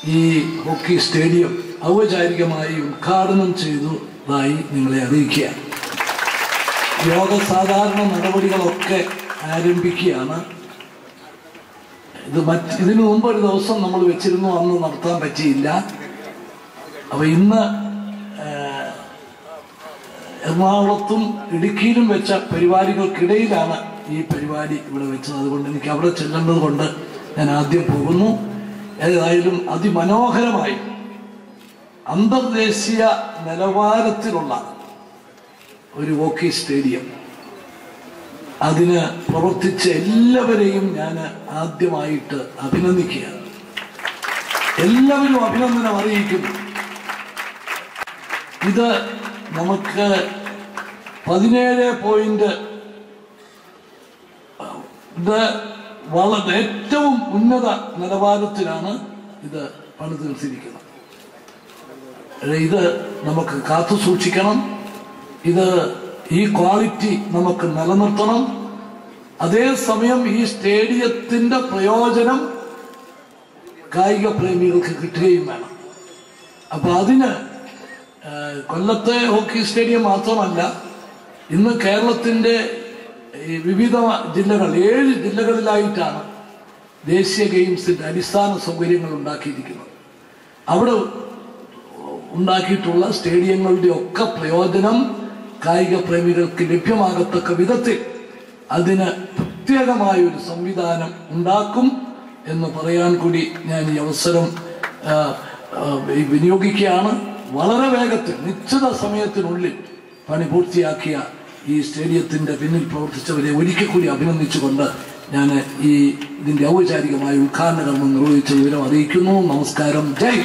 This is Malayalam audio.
ഈ ഹോക്കി സ്റ്റേഡിയം ഔപചാരികമായി ഉദ്ഘാടനം ചെയ്തതായി നിങ്ങളെ അറിയിക്കുക. യോഗസാധാരണ നടപടികളൊക്കെ ആരംഭിക്കുകയാണ്. ഇതിനു മുമ്പ് ഒരു ദിവസം നമ്മൾ വെച്ചിരുന്നു, അന്ന് നടത്താൻ പറ്റിയില്ല. അപ്പോൾ ഇന്ന് എറണാകുളത്തും ഇടുക്കിയിലും വെച്ച പരിപാടികൾക്കിടയിലാണ് ഈ പരിപാടി ഇവിടെ വെച്ചത്. അതുകൊണ്ട് എനിക്ക് അവിടെ ചെല്ലേണ്ടത് കൊണ്ട് ഞാൻ ആദ്യം പോകുന്നു. ഏതായാലും അതിമനോഹരമായി അന്തർദേശീയ നിലവാരത്തിലുള്ള ഒരു ഹോക്കി സ്റ്റേഡിയം, അതിന് പ്രവർത്തിച്ച എല്ലാവരെയും ഞാൻ ആദ്യമായിട്ട് അഭിനന്ദിക്കുകയാണ്. എല്ലാവരും അഭിനന്ദനം അറിയിക്കുന്നു. ഇത് നമുക്ക് 17 പോയിന്റ് വളരെ ഏറ്റവും ഉന്നത നിലവാരത്തിലാണ് ഇത് പണിത് തീർത്തിരിക്കുന്നത്. ഇത് നമുക്ക് കാത്തു സൂക്ഷിക്കണം. ഈ ക്വാളിറ്റി നമുക്ക് നിലനിർത്തണം. അതേസമയം ഈ സ്റ്റേഡിയത്തിന്റെ പ്രയോജനം കായിക പ്രേമികൾക്ക് കിട്ടുകയും വേണം. അപ്പൊ അതിന് കൊല്ലത്തെ ഹോക്കി സ്റ്റേഡിയം മാത്രമല്ല, ഇന്ന് കേരളത്തിന്റെ വിവിധ ജില്ലകൾ 7 ജില്ലകളിലായിട്ടാണ് ദേശീയ ഗെയിംസിന്റെ അടിസ്ഥാന സൗകര്യങ്ങൾ ഉണ്ടാക്കിയിരിക്കുന്നത്. അവിടെ ഉണ്ടാക്കിയിട്ടുള്ള സ്റ്റേഡിയങ്ങളുടെ ഒക്കെ പ്രയോജനം കായിക പ്രേമികൾക്ക് ലഭ്യമാകത്തക്ക വിധത്തിൽ അതിന് പ്രത്യേകമായൊരു സംവിധാനം ഉണ്ടാക്കും എന്ന് പറയാൻ കൂടി ഞാൻ ഈ അവസരം വിനിയോഗിക്കുകയാണ്. വളരെ വേഗത്തിൽ നിശ്ചിത സമയത്തിനുള്ളിൽ പണി പൂർത്തിയാക്കിയ ഈ സ്റ്റേഡിയത്തിന്റെ പിന്നിൽ പ്രവർത്തിച്ചവരെ ഒരിക്കൽ കൂടി അഭിനന്ദിച്ചുകൊണ്ട് ഞാൻ ഇതിന്റെ ഔപചാരികമായ ഉദ്ഘാടന കർമ്മം നിർവഹിച്ച വിവരം അറിയിക്കുന്നു. നമസ്കാരം. ജയ്.